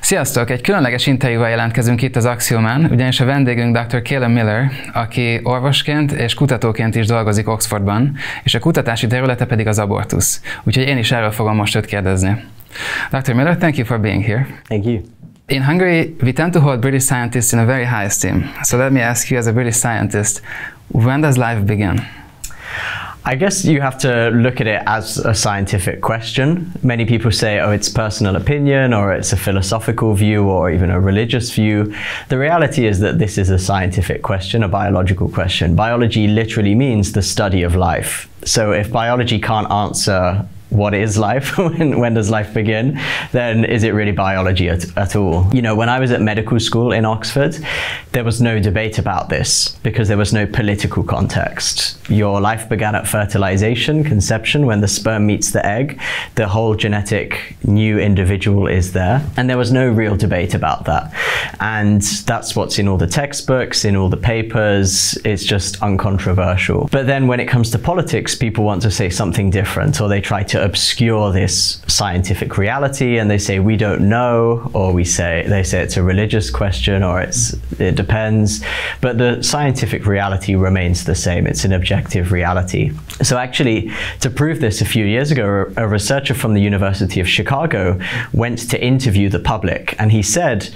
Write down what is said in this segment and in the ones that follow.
Sziasztok! Egy különleges interjúval jelentkezünk itt az Axiomán, ugyanis a vendégünk dr. Calum Millerrel, aki orvosként és kutatóként is dolgozik Oxfordban, és a kutatási területe pedig az Abortusz. Úgyhogy én is erről fogom most őt kérdezni. Dr. Miller, thank you for being here. Thank you. In Hungary, we tend to hold British scientists in a very high esteem. So let me ask you, as a British scientist, when does life begin? I guess you have to look at it as a scientific question. Many people say, oh, it's personal opinion, or it's a philosophical view, or even a religious view. The reality is that this is a scientific question, a biological question. Biology literally means the study of life. So if biology can't answer what is life, when does life begin, then is it really biology at all? You know, when I was at medical school in Oxford, there was no debate about this because there was no political context. Your life began at fertilization, conception, when the sperm meets the egg, the whole genetic new individual is there, and there was no real debate about that. And that's what's in all the textbooks, in all the papers. It's just uncontroversial. But then when it comes to politics, people want to say something different, or they try to obscure this scientific reality, and they say we don't know, or they say it's a religious question, or it depends. But the scientific reality remains the same. It's an objective reality. So actually, to prove this, a few years ago, a researcher from the University of Chicago went to interview the public, and he said,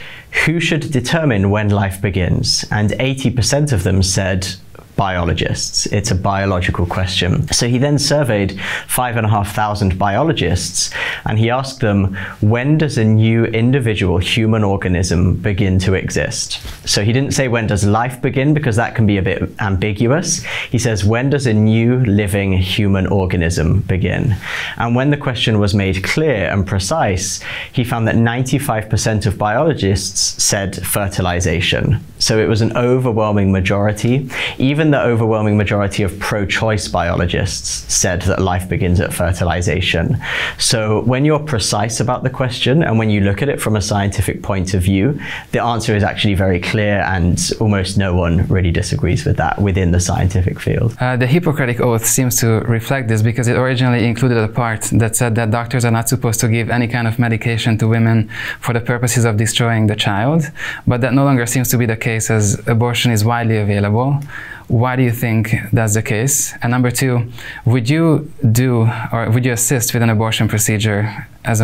who should determine when life begins? And 80% of them said biologists. It's a biological question. So he then surveyed 5,500 biologists, and he asked them, when does a new individual human organism begin to exist? So he didn't say when does life begin, because that can be a bit ambiguous. He says, when does a new living human organism begin? And when the question was made clear and precise, he found that 95% of biologists said fertilization. So it was an overwhelming majority. Even the overwhelming majority of pro-choice biologists said that life begins at fertilization. So when you're precise about the question, and when you look at it from a scientific point of view, the answer is actually very clear, and almost no one really disagrees with that within the scientific field. The Hippocratic Oath seems to reflect this, because it originally included a part that said that doctors are not supposed to give any kind of medication to women for the purposes of destroying the child, but that no longer seems to be the case, as abortion is widely available. Why do you think that's the case? And number two, would you do, or would you assist with an abortion procedure as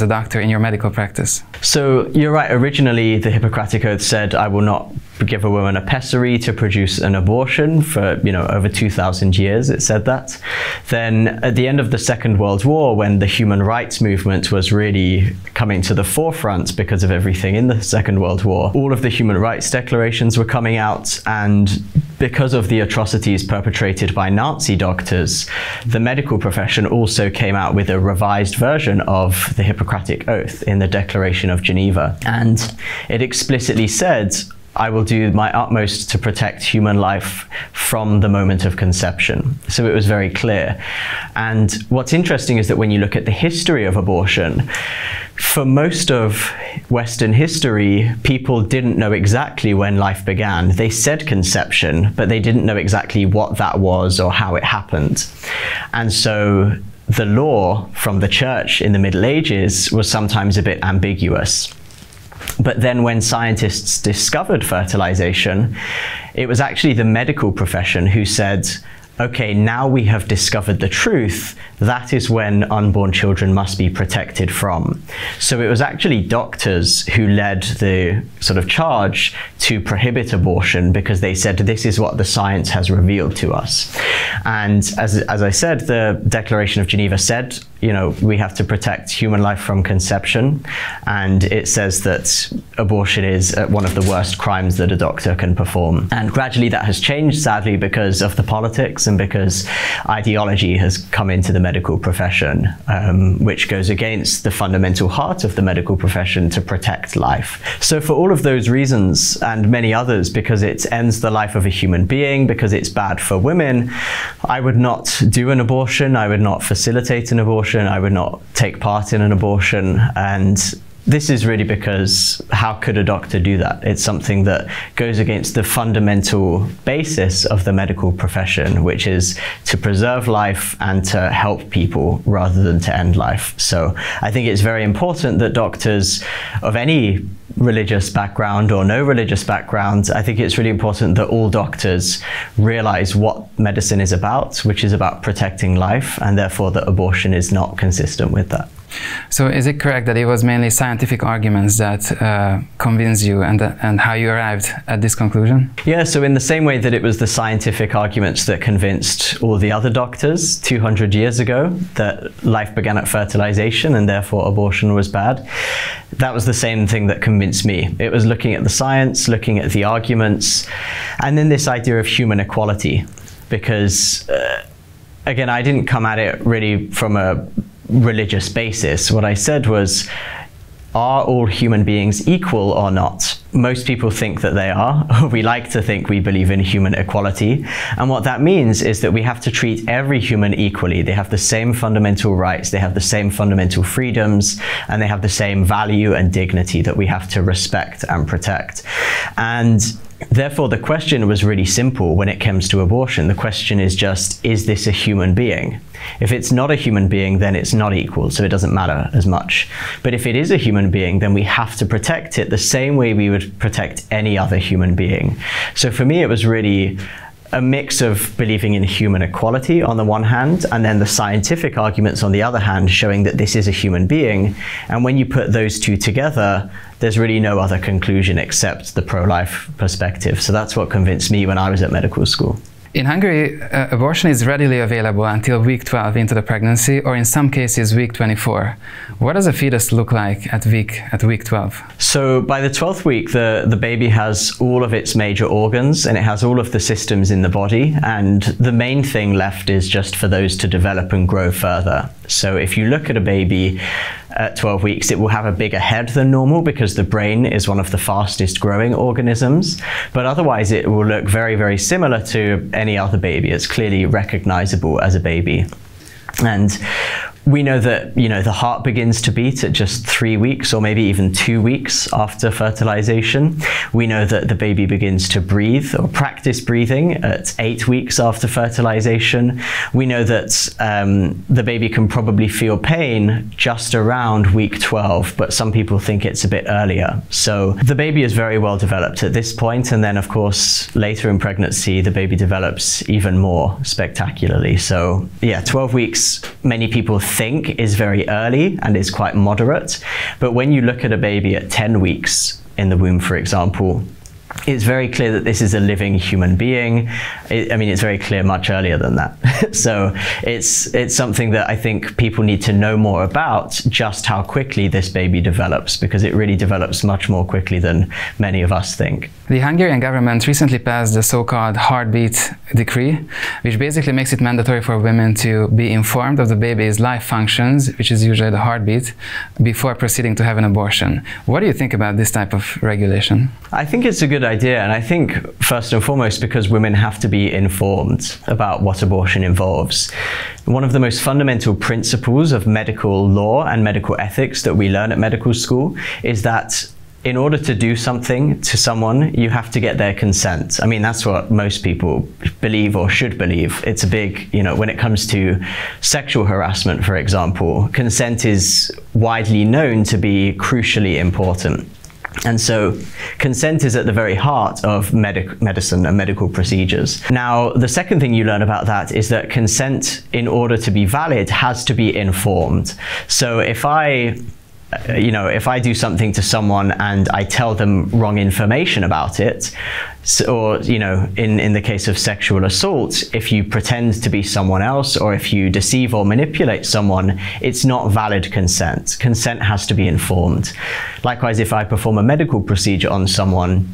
a doctor in your medical practice? So you're right, originally the Hippocratic Oath said, I will not give a woman a pessary to produce an abortion for, you know, over 2,000 years, it said that. Then at the end of the Second World War, when the human rights movement was really coming to the forefront because of everything in the Second World War, all of the human rights declarations were coming out, and because of the atrocities perpetrated by Nazi doctors, the medical profession also came out with a revised version of the Hippocratic Oath in the Declaration of Geneva. And it explicitly said, I will do my utmost to protect human life from the moment of conception. So it was very clear. And what's interesting is that when you look at the history of abortion, for most of Western history, people didn't know exactly when life began. They said conception, but they didn't know exactly what that was or how it happened. And so the law from the church in the Middle Ages was sometimes a bit ambiguous. But then when scientists discovered fertilization, it was actually the medical profession who said, okay, now we have discovered the truth, that is when unborn children must be protected from. So it was actually doctors who led the sort of charge to prohibit abortion, because they said, this is what the science has revealed to us. And as I said, the Declaration of Geneva said, you know, we have to protect human life from conception, and it says that abortion is one of the worst crimes that a doctor can perform. And gradually that has changed, sadly, because of the politics and because ideology has come into the medical profession, which goes against the fundamental heart of the medical profession to protect life. So for all of those reasons, and many others, because it ends the life of a human being, because it's bad for women, I would not do an abortion, I would not facilitate an abortion, I would not take part in an abortion, and this is really because how could a doctor do that? It's something that goes against the fundamental basis of the medical profession, which is to preserve life and to help people rather than to end life. So I think it's very important that doctors of any religious background or no religious background, I think it's really important that all doctors realize what medicine is about, which is about protecting life, and therefore that abortion is not consistent with that. So is it correct that it was mainly scientific arguments that convinced you, and how you arrived at this conclusion? Yeah, so in the same way that it was the scientific arguments that convinced all the other doctors 200 years ago that life began at fertilization and therefore abortion was bad, that was the same thing that convinced me. It was looking at the science, looking at the arguments, and then this idea of human equality. Because, again, I didn't come at it really from a religious basis. What I said was, are all human beings equal or not? Most people think that they are. We like to think we believe in human equality. And what that means is that we have to treat every human equally. They have the same fundamental rights, they have the same fundamental freedoms, and they have the same value and dignity that we have to respect and protect. And therefore, the question was really simple when it comes to abortion. The question is just, is this a human being? If it's not a human being, then it's not equal, so it doesn't matter as much. But if it is a human being, then we have to protect it the same way we would protect any other human being. So for me, it was really a mix of believing in human equality on the one hand, and then the scientific arguments on the other hand, showing that this is a human being. And when you put those two together, there's really no other conclusion except the pro-life perspective. So that's what convinced me when I was at medical school. In Hungary, abortion is readily available until week 12 into the pregnancy, or in some cases week 24. What does a fetus look like at week 12? So by the 12th week, the baby has all of its major organs and it has all of the systems in the body, and the main thing left is just for those to develop and grow further. So if you look at a baby at 12 weeks, it will have a bigger head than normal because the brain is one of the fastest growing organisms, but otherwise it will look very, very similar to any other baby. It's clearly recognizable as a baby. And we know that, the heart begins to beat at just 3 weeks or maybe even 2 weeks after fertilization. We know that the baby begins to breathe or practice breathing at 8 weeks after fertilization. We know that the baby can probably feel pain just around week 12, but some people think it's a bit earlier. So the baby is very well developed at this point, and then of course later in pregnancy the baby develops even more spectacularly. So yeah, 12 weeks many people think is very early and is quite moderate, but when you look at a baby at 10 weeks in the womb, for example, it's very clear that this is a living human being. It's very clear much earlier than that. So it's something that I think people need to know more about, just how quickly this baby develops, because it really develops much more quickly than many of us think. The Hungarian government recently passed the so-called heartbeat decree, which basically makes it mandatory for women to be informed of the baby's life functions, which is usually the heartbeat, before proceeding to have an abortion. What do you think about this type of regulation? I think it's a good idea, and I think first and foremost because women have to be informed about what abortion involves. One of the most fundamental principles of medical law and medical ethics that we learn at medical school is that in order to do something to someone, you have to get their consent. That's what most people believe or should believe. It's a big, when it comes to sexual harassment, for example, consent is widely known to be crucially important. And so consent is at the very heart of medicine and medical procedures. Now, the second thing you learn about that is that consent, in order to be valid, has to be informed. So if I do something to someone and I tell them wrong information about it, or in the case of sexual assault, if you pretend to be someone else or if you deceive or manipulate someone, it's not valid consent. Consent has to be informed. Likewise, if I perform a medical procedure on someone,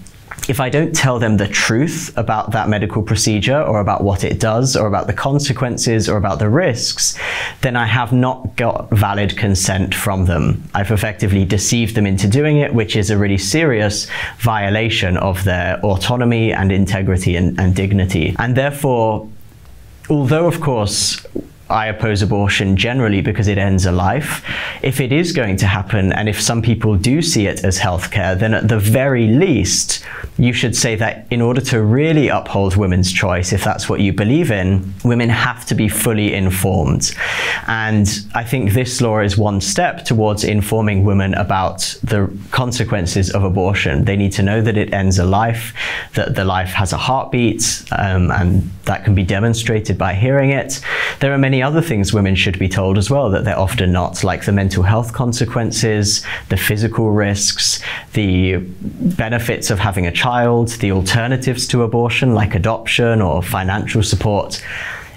if I don't tell them the truth about that medical procedure or about what it does or about the consequences or about the risks, then I have not got valid consent from them. I've effectively deceived them into doing it, which is a really serious violation of their autonomy and integrity and dignity. And therefore, although of course I oppose abortion generally because it ends a life. If it is going to happen, and if some people do see it as healthcare, then at the very least, you should say that in order to really uphold women's choice, if that's what you believe in, women have to be fully informed. And I think this law is one step towards informing women about the consequences of abortion. They need to know that it ends a life, that the life has a heartbeat, and that can be demonstrated by hearing it. There are many other things women should be told as well that they're often not, like the mental health consequences, the physical risks, the benefits of having a child, the alternatives to abortion like adoption or financial support.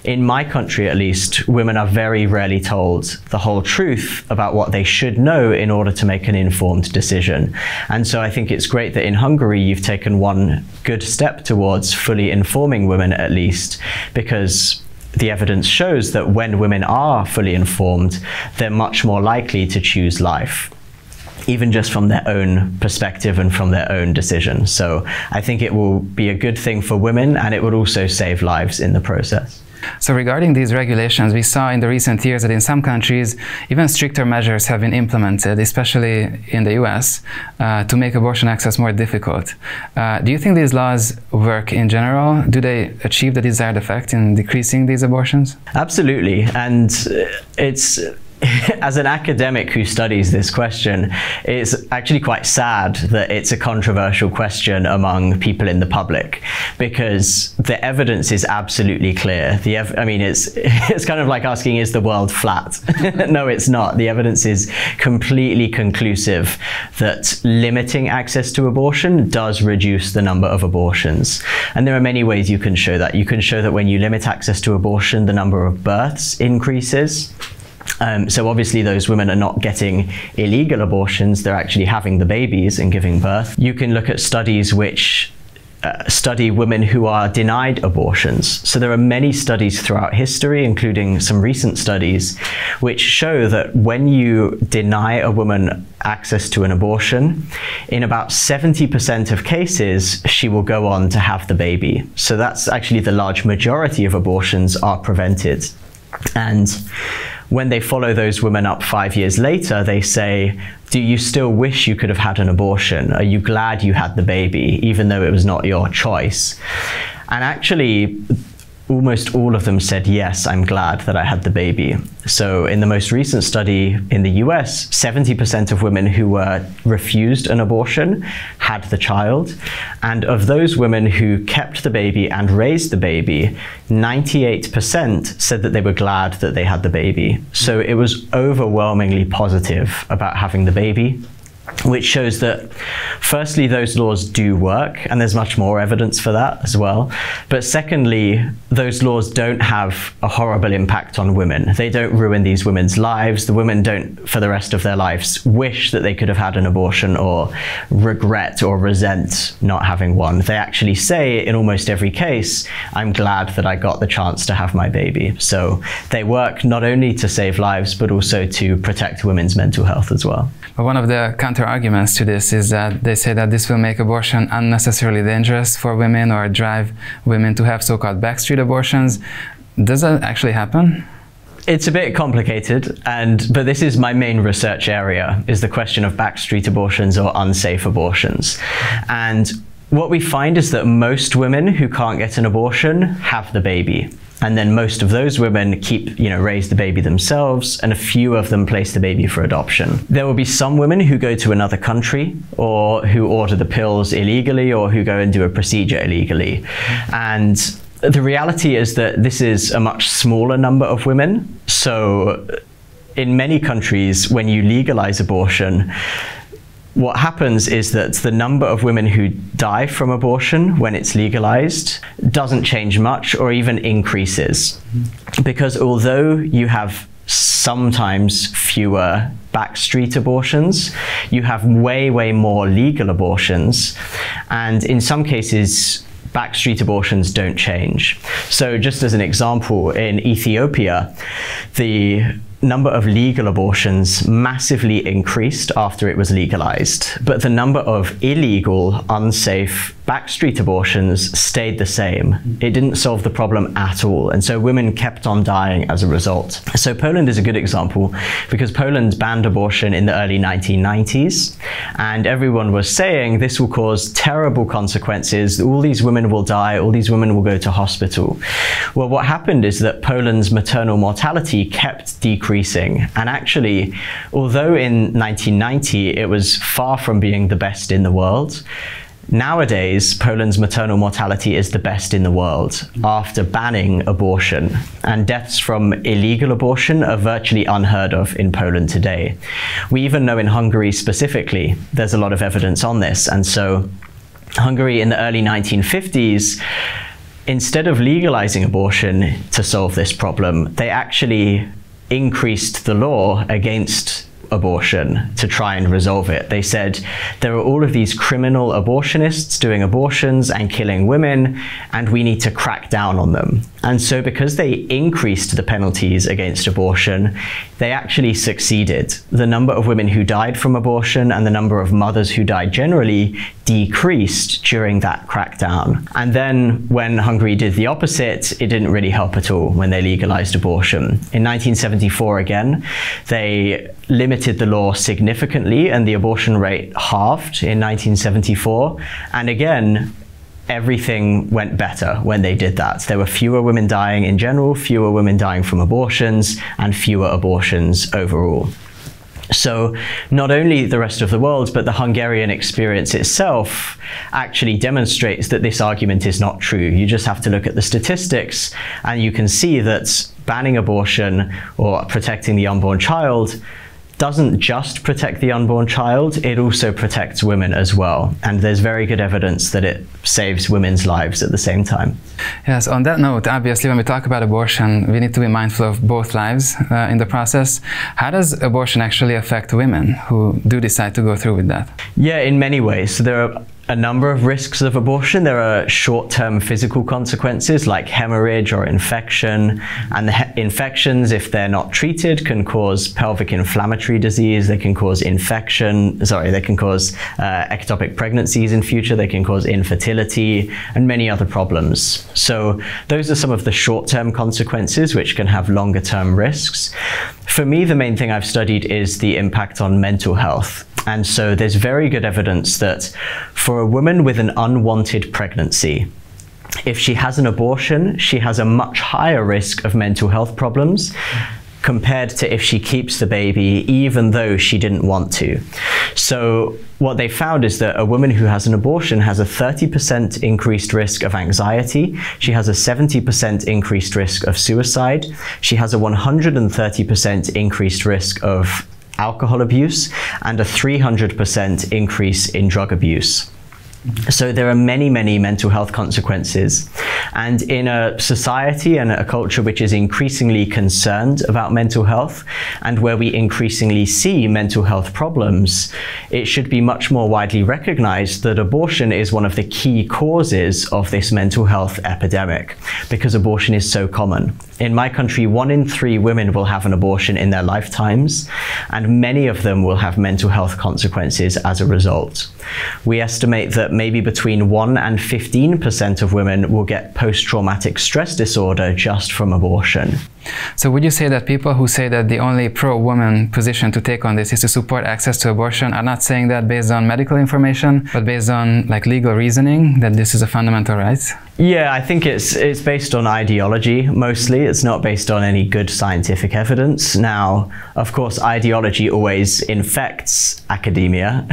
In my country, at least, women are very rarely told the whole truth about what they should know in order to make an informed decision. And so I think it's great that in Hungary you've taken one good step towards fully informing women, at least, because the evidence shows that when women are fully informed, they're much more likely to choose life, even just from their own perspective and from their own decision. So I think it will be a good thing for women, and it would also save lives in the process. So regarding these regulations, we saw in the recent years that in some countries, even stricter measures have been implemented, especially in the US, to make abortion access more difficult. Do you think these laws work in general? Do they achieve the desired effect in decreasing these abortions? Absolutely. And it's as an academic who studies this question, it's actually quite sad that it's a controversial question among people in the public, because the evidence is absolutely clear. I mean, it's kind of like asking, is the world flat? No, it's not. The evidence is completely conclusive that limiting access to abortion does reduce the number of abortions. And there are many ways you can show that. You can show that when you limit access to abortion, the number of births increases. So obviously those women are not getting illegal abortions, they're actually having the babies and giving birth. You can look at studies which study women who are denied abortions. So there are many studies throughout history, including some recent studies, which show that when you deny a woman access to an abortion, in about 70% of cases, she will go on to have the baby. So that's actually the large majority of abortions are prevented. And when they follow those women up 5 years later, they say, do you still wish you could have had an abortion? Are you glad you had the baby, even though it was not your choice? And actually, almost all of them said, yes, I'm glad that I had the baby. So in the most recent study in the US, 70% of women who were refused an abortion had the child. And of those women who kept the baby and raised the baby, 98% said that they were glad that they had the baby. So it was overwhelmingly positive about having the baby, which shows that, firstly, those laws do work, and there's much more evidence for that as well. But secondly, those laws don't have a horrible impact on women. They don't ruin these women's lives. The women don't, for the rest of their lives, wish that they could have had an abortion or regret or resent not having one. They actually say, in almost every case, I'm glad that I got the chance to have my baby. So they work not only to save lives, but also to protect women's mental health as well. But one of the counter-arguments to this is that they say that this will make abortion unnecessarily dangerous for women or drive women to have so-called backstreet abortions. Does that actually happen? It's a bit complicated, but this is my main research area, is the question of backstreet abortions or unsafe abortions. And what we find is that most women who can't get an abortion have the baby. And then most of those women raise the baby themselves, and a few of them place the baby for adoption. There will be some women who go to another country, or who order the pills illegally, or who go and do a procedure illegally. And the reality is that this is a much smaller number of women. So in many countries, when you legalize abortion, what happens is that the number of women who die from abortion when it's legalized doesn't change much or even increases. Because although you have sometimes fewer backstreet abortions, you have way, way more legal abortions. And in some cases, backstreet abortions don't change. So just as an example, in Ethiopia, the number of legal abortions massively increased after it was legalized, but the number of illegal, unsafe, backstreet abortions stayed the same. It didn't solve the problem at all, and so women kept on dying as a result. So Poland is a good example because Poland banned abortion in the early 1990s, and everyone was saying this will cause terrible consequences, all these women will die, all these women will go to hospital. Well, what happened is that Poland's maternal mortality kept decreasing. And actually, although in 1990 it was far from being the best in the world, nowadays Poland's maternal mortality is the best in the world after banning abortion. And deaths from illegal abortion are virtually unheard of in Poland today. We even know in Hungary specifically, there's a lot of evidence on this. And so Hungary in the early 1950s, instead of legalizing abortion to solve this problem, they actually increased the law against abortion to try and resolve it. They said there are all of these criminal abortionists doing abortions and killing women, and we need to crack down on them. And so because they increased the penalties against abortion, they actually succeeded. The number of women who died from abortion and the number of mothers who died generally decreased during that crackdown. And then when Hungary did the opposite, it didn't really help at all when they legalized abortion. In 1974 again, they limited the law significantly and the abortion rate halved in 1974. And again, everything went better when they did that. There were fewer women dying in general, fewer women dying from abortions, and fewer abortions overall. So not only the rest of the world, but the Hungarian experience itself actually demonstrates that this argument is not true. You just have to look at the statistics and you can see that banning abortion or protecting the unborn child doesn't just protect the unborn child, it also protects women as well. And there's very good evidence that it saves women's lives at the same time. Yes, on that note, obviously when we talk about abortion, we need to be mindful of both lives in the process. How does abortion actually affect women who do decide to go through with that? Yeah, in many ways. So there are a number of risks of abortion. There are short-term physical consequences like hemorrhage or infection, and the infections, if they're not treated, can cause pelvic inflammatory disease. They can cause they can cause ectopic pregnancies in future. They can cause infertility and many other problems. So those are some of the short-term consequences which can have longer-term risks. For me, the main thing I've studied is the impact on mental health. And so there's very good evidence that for a woman with an unwanted pregnancy, if she has an abortion, she has a much higher risk of mental health problems compared to if she keeps the baby, even though she didn't want to. So what they found is that a woman who has an abortion has a 30% increased risk of anxiety. She has a 70% increased risk of suicide. She has a 130% increased risk of alcohol abuse and a 300% increase in drug abuse. So there are many, many mental health consequences. And in a society and a culture which is increasingly concerned about mental health and where we increasingly see mental health problems, it should be much more widely recognized that abortion is one of the key causes of this mental health epidemic because abortion is so common. In my country, 1 in 3 women will have an abortion in their lifetimes, and many of them will have mental health consequences as a result. We estimate that maybe between 1 and 15% of women will get post-traumatic stress disorder just from abortion. So would you say that people who say that the only pro-woman position to take on this is to support access to abortion are not saying that based on medical information, but based on like legal reasoning, that this is a fundamental right? Yeah, I think it's based on ideology mostly. It's not based on any good scientific evidence. Now, of course, ideology always infects academia.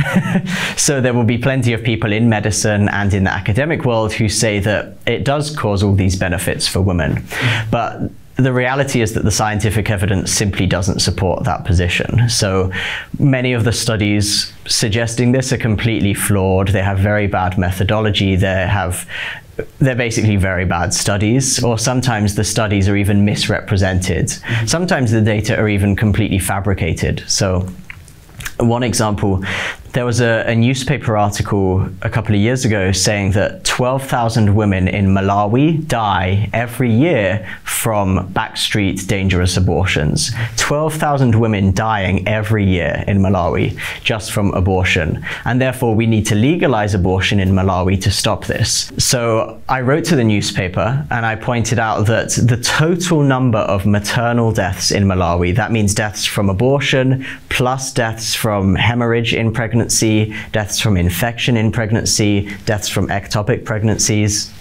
So there will be plenty of people in medicine and in the academic world who say that it does cause all these benefits for women. But the reality is that the scientific evidence simply doesn't support that position. So many of the studies suggesting this are completely flawed. They have very bad methodology. They're basically very bad studies, or sometimes the studies are even misrepresented. Sometimes the data are even completely fabricated. So one example, There was a newspaper article a couple of years ago saying that 12,000 women in Malawi die every year from backstreet dangerous abortions. 12,000 women dying every year in Malawi just from abortion. And therefore we need to legalize abortion in Malawi to stop this. So I wrote to the newspaper and I pointed out that the total number of maternal deaths in Malawi, that means deaths from abortion, plus deaths from hemorrhage in pregnancy, deaths from infection in pregnancy, deaths from ectopic pregnancies,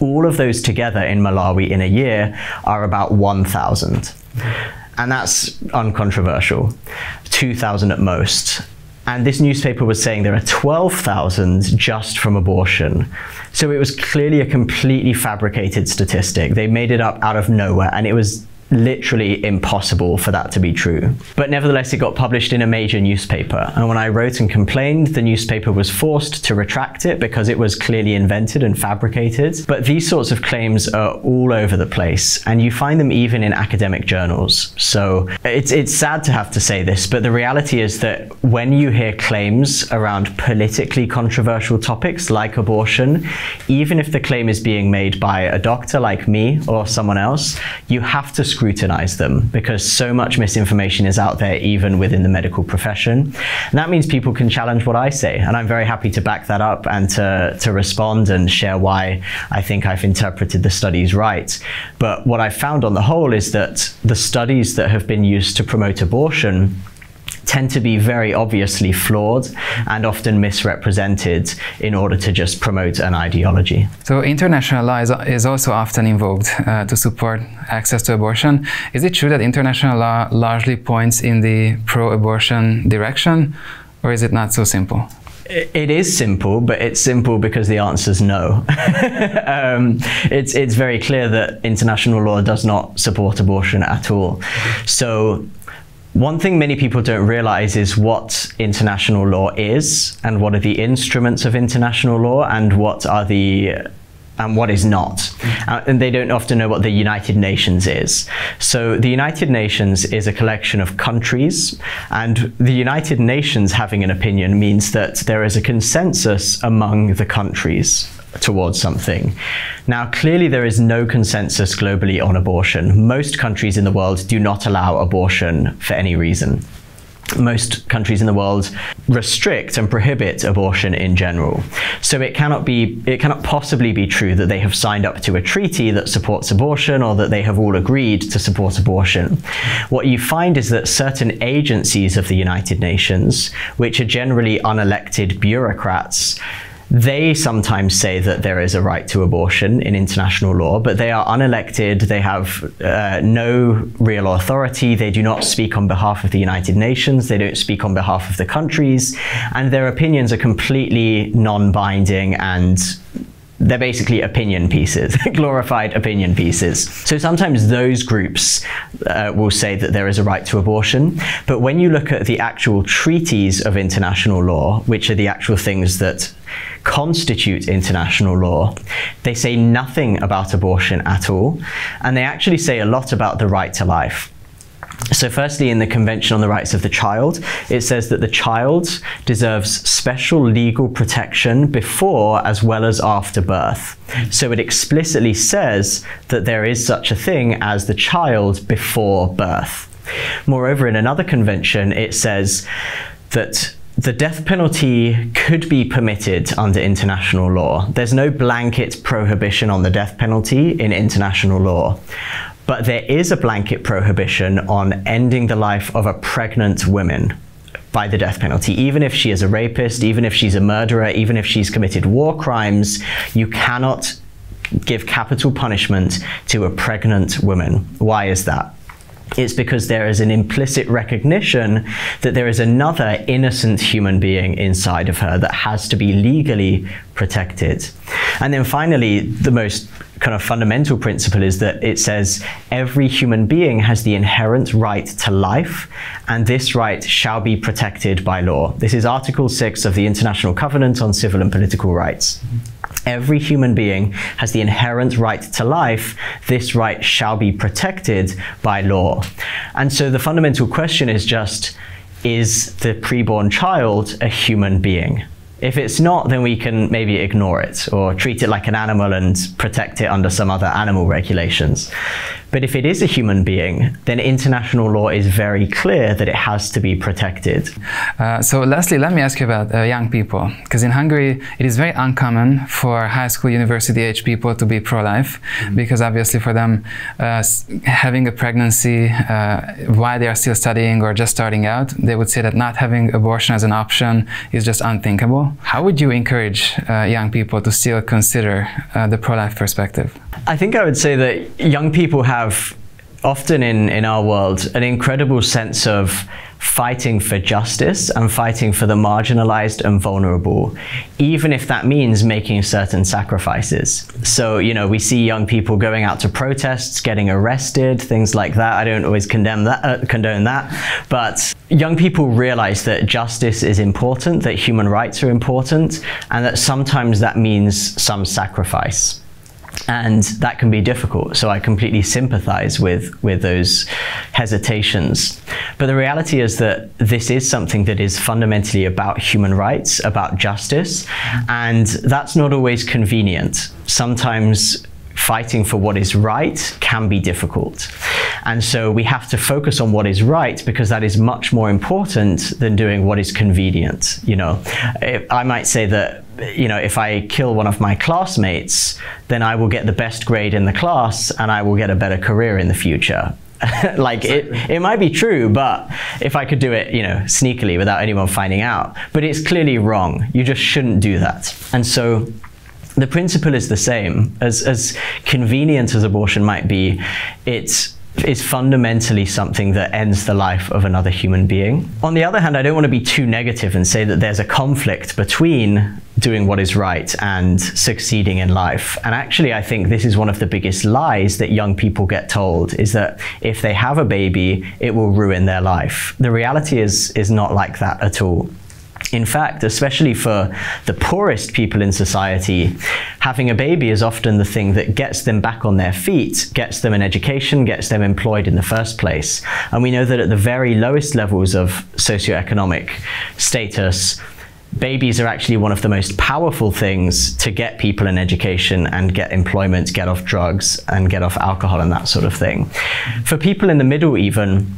all of those together in Malawi in a year are about 1,000. And that's uncontroversial, 2,000 at most. And this newspaper was saying there are 12,000 just from abortion. So it was clearly a completely fabricated statistic. They made it up out of nowhere, and it was literally impossible for that to be true. But nevertheless, it got published in a major newspaper. And when I wrote and complained, the newspaper was forced to retract it because it was clearly invented and fabricated. But these sorts of claims are all over the place, and you find them even in academic journals. So it's sad to have to say this, but the reality is that when you hear claims around politically controversial topics like abortion, even if the claim is being made by a doctor like me or someone else, you have to scrutinize them because so much misinformation is out there even within the medical profession. And that means people can challenge what I say, and I'm very happy to back that up and to respond and share why I think I've interpreted the studies right. But what I've found on the whole is that the studies that have been used to promote abortion tend to be very obviously flawed and often misrepresented in order to just promote an ideology. So international law is also often invoked to support access to abortion. Is it true that international law largely points in the pro-abortion direction, or is it not so simple? It is simple, but it's simple because the answer is no. It's very clear that international law does not support abortion at all. So one thing many people don't realize is what international law is, and what are the instruments of international law, and what is not. And they don't often know what the United Nations is. So the United Nations is a collection of countries, and the United Nations having an opinion means that there is a consensus among the countries towards something. Now, clearly there is no consensus globally on abortion. Most countries in the world do not allow abortion for any reason. Most countries in the world restrict and prohibit abortion in general. So it cannot possibly be true that they have signed up to a treaty that supports abortion, or that they have all agreed to support abortion. What you find is that certain agencies of the United Nations, which are generally unelected bureaucrats, they sometimes say that there is a right to abortion in international law, but they are unelected, they have no real authority, they do not speak on behalf of the United Nations, they don't speak on behalf of the countries, and their opinions are completely non-binding, and they're basically opinion pieces, glorified opinion pieces. So sometimes those groups will say that there is a right to abortion, but when you look at the actual treaties of international law, which are the actual things that constitute international law, they say nothing about abortion at all, and they actually say a lot about the right to life. So firstly, in the Convention on the Rights of the Child, it says that the child deserves special legal protection before as well as after birth. So it explicitly says that there is such a thing as the child before birth. Moreover, in another convention, it says that the death penalty could be permitted under international law. There's no blanket prohibition on the death penalty in international law. But there is a blanket prohibition on ending the life of a pregnant woman by the death penalty. Even if she is a rapist, even if she's a murderer, even if she's committed war crimes, you cannot give capital punishment to a pregnant woman. Why is that? It's because there is an implicit recognition that there is another innocent human being inside of her that has to be legally protected. And then finally, the most kind of fundamental principle is that it says every human being has the inherent right to life, and this right shall be protected by law. This is Article 6 of the International Covenant on Civil and Political Rights. Every human being has the inherent right to life. This right shall be protected by law. And so the fundamental question is just, is the preborn child a human being? If it's not, then we can maybe ignore it or treat it like an animal and protect it under some other animal regulations. But if it is a human being, then international law is very clear that it has to be protected. So Leslie, let me ask you about young people, because in Hungary it is very uncommon for high school, university age people to be pro-life, because obviously for them having a pregnancy while they are still studying or just starting out, they would say that not having abortion as an option is just unthinkable. How would you encourage young people to still consider the pro-life perspective? I think I would say that young people have often in our world an incredible sense of fighting for justice and fighting for the marginalized and vulnerable, even if that means making certain sacrifices. So, you know, we see young people going out to protests, getting arrested, things like that. I don't always condone that, but young people realize that justice is important, that human rights are important, and that sometimes that means some sacrifice. And that can be difficult, so I completely sympathize with those hesitations. But the reality is that this is something that is fundamentally about human rights, about justice, and that's not always convenient. Sometimes fighting for what is right can be difficult. And so we have to focus on what is right, because that is much more important than doing what is convenient. You know, I might say that, you know, if I kill one of my classmates, then I will get the best grade in the class and I will get a better career in the future. Like it might be true, but if I could do it, you know, sneakily without anyone finding out, but it's clearly wrong. You just shouldn't do that. And so the principle is the same. As convenient as abortion might be, it's fundamentally something that ends the life of another human being. On the other hand, I don't want to be too negative and say that there's a conflict between doing what is right and succeeding in life. And actually, I think this is one of the biggest lies that young people get told, is that if they have a baby, it will ruin their life. The reality is not like that at all. In fact, especially for the poorest people in society, having a baby is often the thing that gets them back on their feet, gets them an education, gets them employed in the first place. And we know that at the very lowest levels of socioeconomic status, babies are actually one of the most powerful things to get people an education and get employment, get off drugs and get off alcohol and that sort of thing. For people in the middle even,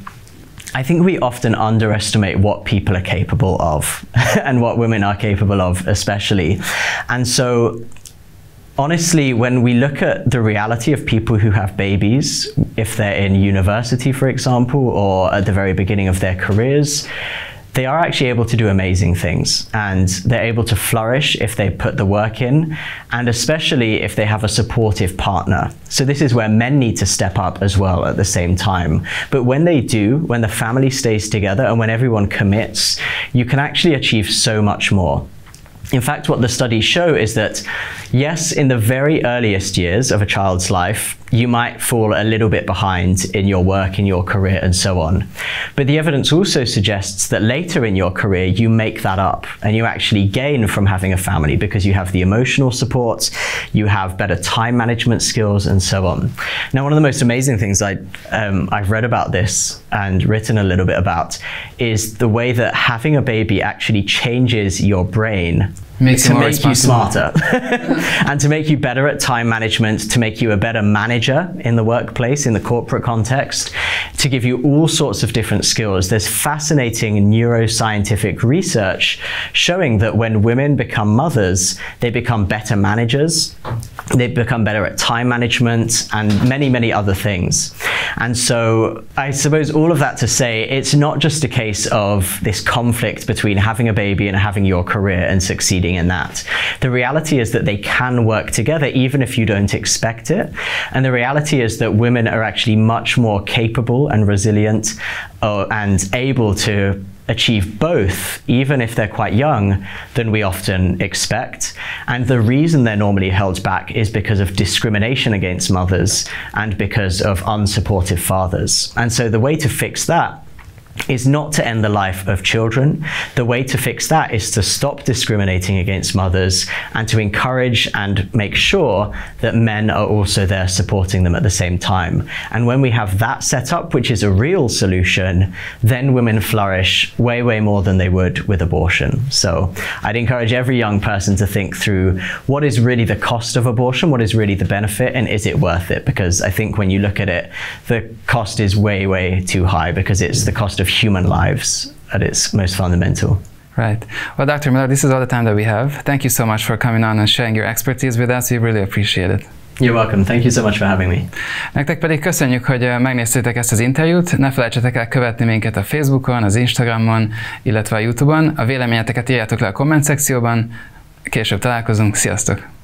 I think we often underestimate what people are capable of and what women are capable of especially. And so honestly, when we look at the reality of people who have babies, if they're in university, for example, or at the very beginning of their careers, they are actually able to do amazing things, and they're able to flourish if they put the work in, and especially if they have a supportive partner. So this is where men need to step up as well at the same time. But when they do, when the family stays together and when everyone commits, you can actually achieve so much more. In fact, what the studies show is that, yes, in the very earliest years of a child's life, you might fall a little bit behind in your work, in your career, and so on. But the evidence also suggests that later in your career, you make that up and you actually gain from having a family, because you have the emotional support, you have better time management skills, and so on. Now, one of the most amazing things I've read about this and written a little bit about is the way that having a baby actually changes your brain to make you smarter and to make you better at time management, to make you a better manager in the workplace, in the corporate context, to give you all sorts of different skills. There's fascinating neuroscientific research showing that when women become mothers, they become better managers, they become better at time management, and many, many other things. And so I suppose all of that to say, it's not just a case of this conflict between having a baby and having your career and succeeding in that. The reality is that they can work together even if you don't expect it. And the reality is that women are actually much more capable and resilient and able to achieve both, even if they're quite young, than we often expect. And the reason they're normally held back is because of discrimination against mothers and because of unsupportive fathers. And so the way to fix that is not to end the life of children. The way to fix that is to stop discriminating against mothers and to encourage and make sure that men are also there supporting them at the same time. And when we have that set up, which is a real solution, then women flourish way, way more than they would with abortion. So I'd encourage every young person to think through what is really the cost of abortion, what is really the benefit, and is it worth it? Because I think when you look at it, the cost is way, way too high because it's the cost of human lives at its most fundamental. Right. Well, Dr. Miller, this is all the time that we have. Thank you so much for coming on and sharing your expertise with us. We really appreciate it. You're welcome. Thank you so much for having me. Nektek pedig köszönjük, hogy megnéztétek ezt az interjút. Ne felejtsetek el követni minket a Facebookon, az Instagramon, illetve a YouTube-on. A véleményeteket írjátok le a komment szekcióban. Később találkozunk. Sziasztok!